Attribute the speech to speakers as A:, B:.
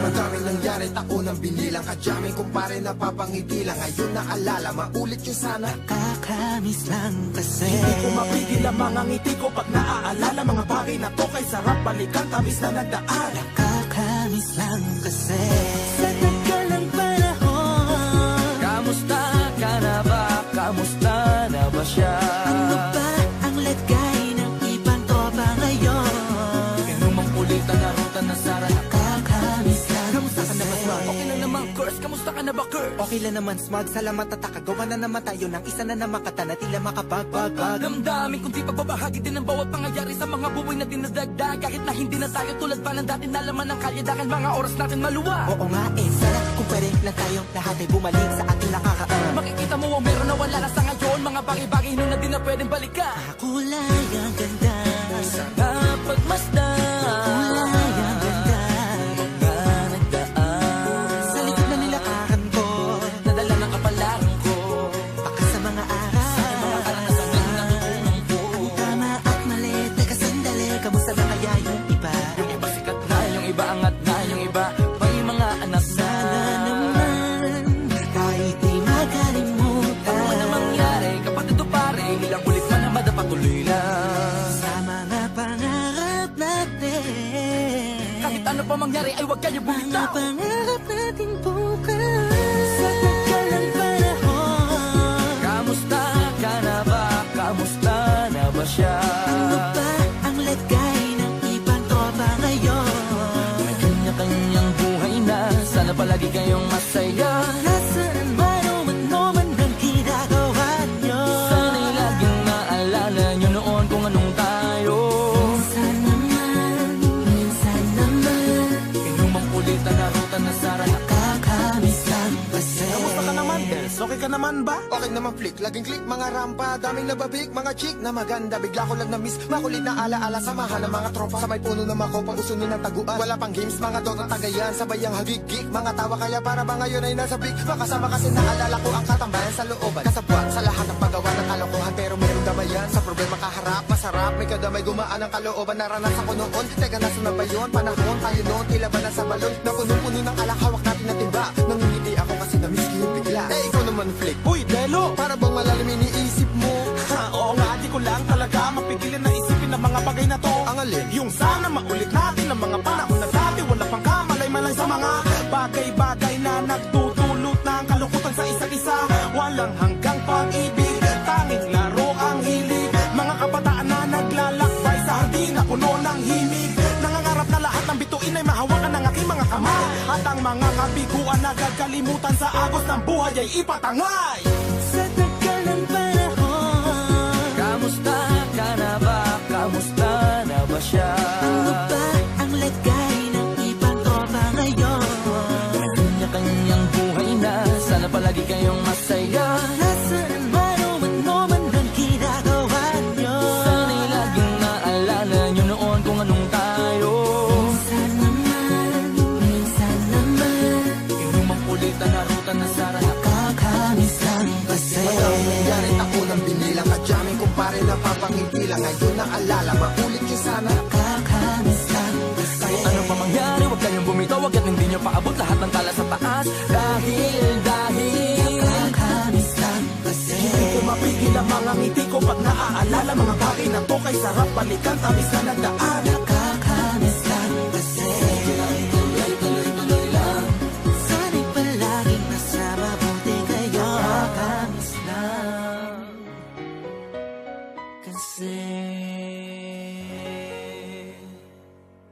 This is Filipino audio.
A: Madaming nangyari, tako ng binilang. Kadyaming kumpare napapangiti lang. Ngayon naalala, maulit yung sana.
B: Nakakamiss lang kasi
C: Hindi ko mapigil ang mga ngiti ko pag naaalala. Mga bagay na to kay sarap balikan, tamis na nagdaan.
B: Nakakamiss lang kasi sa tagal ng panahon.
D: Kamusta ka na ba? Kamusta na ba siya?
B: Ano ba ang lagay ng ibang tropa ngayon?
D: Inumang ulitan na ruta na sara.
B: Nakakamiss lang
C: Kamusta ka na ba, Smug?
D: Okay lang naman, Curse. Kamusta ka na ba, Curse?
C: Okay lang naman, Smug. Salamat at nakagawa na naman tayo ng isa na namakata na tila makabagbag.
D: Damdamin kundi pagbabahagi din ng bawat pangyayari sa mga buhay na dinadagdag. Kahit na hindi na tayo tulad pa ng dati na laman ng kalye dahil mga oras natin maluwa.
C: Oo nga sana kung pwede lang tayong lahat ay bumalik sa ating nakakaan.
D: Makikita mo ang meron na wala na sa ngayon. Mga bagay-bagay na di na pwedeng balikan.
B: kulay ang ganda.
D: Sana pagmasdan
B: Kulay ang ganda.
D: mga nagdaan.
C: Sa likod na nilakaran ko,
D: Nadala ng kapalaran ko.
C: baka sa mga araw.
D: Mga karanasan ng natutunan ko.
C: Ang tama at mali, teka sandali, kamusta na kaya yung iba?
D: Yung iba sikat na, yung iba angat na, yung iba may mga anak na.
B: Sana naman kahit di makalimutan.
D: Ano man ang mangyari, kapag ito pare, ilang ulit man ang madapatuloy lang.
B: Sa mga pangarap natin.
D: Kahit ano pa mangyari, ay huwag kayo
B: Mga
D: bumitaw.
B: pangarap natin bukas. Sa tagal ng panahon.
D: Kamusta ka na ba? Kamusta na ba siya?
B: Ano ba ang lagay ng ibang tropa ngayon?
D: May kanya-kanyang buhay na, sana palagi kayong masaya.
B: Nasaan man o ano man ang ginagawa nyo.
D: Sana'y laging naalala nyo noon kung anong tayo.
B: Minsan naman
D: Inumang ulitan na ruta na sara.
B: nakakamiss lang kasi.
C: Kamusta ka naman, Des? Okay ka naman ba?
A: Okay naman flick, laging click, mga rampa. Daming nababik, mga chick na maganda. Bigla ko lang na-miss, makulit na alaala. Samahan ng mga tropa sa may puno na makopang usunin ng taguan. Wala pang games, mga dotang tagayan. Sabay ang hagigik, mga tawa kaya para ba ngayon ay nasa big. Makasama kasi naalala ko ang katambayan sa looban. Kasabwat sa lahat ng paggawa ng kalokohan, pero meron damayan. Sa problema kaharap, masarap, may kadamay gumaan ang kalooban. Naranasan ko noon, teka nasa na ba yun? Panahon tayo noon, tila ba nasa balon? Na puno-puno ng alak, hawak natin na timba. Nangingiti ako kasi na-miss ko yung bigla. Eh, ikaw naman flick.
C: Uy, Delo!
A: Para bang malalim iniisip mo?
C: Ha, oo nga, di ko lang talaga mapigilin na isipin ang mga bagay na to.
A: Ang alin?
C: Yung sana maulit natin ang mga panahon na dati wala pang kamalay-malay sa mga bagay-bagay na nagdudulot ng kalukutan sa isa't isa. Walang hanggang pag-ibig, tanging laro ang hilig. Mga kabataan na naglalakbay sa hardin na puno ng himig. Nangangarap na lahat ng bituin ay mahawakan ng aking mga kamay. At ang mga kabiguan na gagalimutan sa agos ng buhay ay ipatangay.
B: Sa tagal ng panahon.
D: Kamusta ka na ba? Kamusta na ba siya?
B: Ano ba ang lagay ng ibang tropa ngayon?
D: May kanya-kanyang buhay na, sana palagi kayong masaya.
B: Nasaan man o ano man ang ginagawa nyo.
D: Sana'y laging naalala nyo noon kung anong tayo.
B: Minsan naman
A: Inumang ulitan na ruta na sara.
B: nakakamiss lang kasi.
A: Madaming nangyari, tako ng binilang. Kadyaming kumpare napapangiti lang. Ngayon naalala, maulit yung sana.
B: Nakakamiss lang kasi.
D: Kahit ano pa mangyari, huwag kayong bumitaw. Agad hindi nyo paabot lahat ng tala sa taas. Dahil
B: Nakakamiss lang kasi.
C: Hindi ko mapigil ang mga ngiti ko pag naaalala mga bagay na to kay sarap balikan, tamis na nagdaan.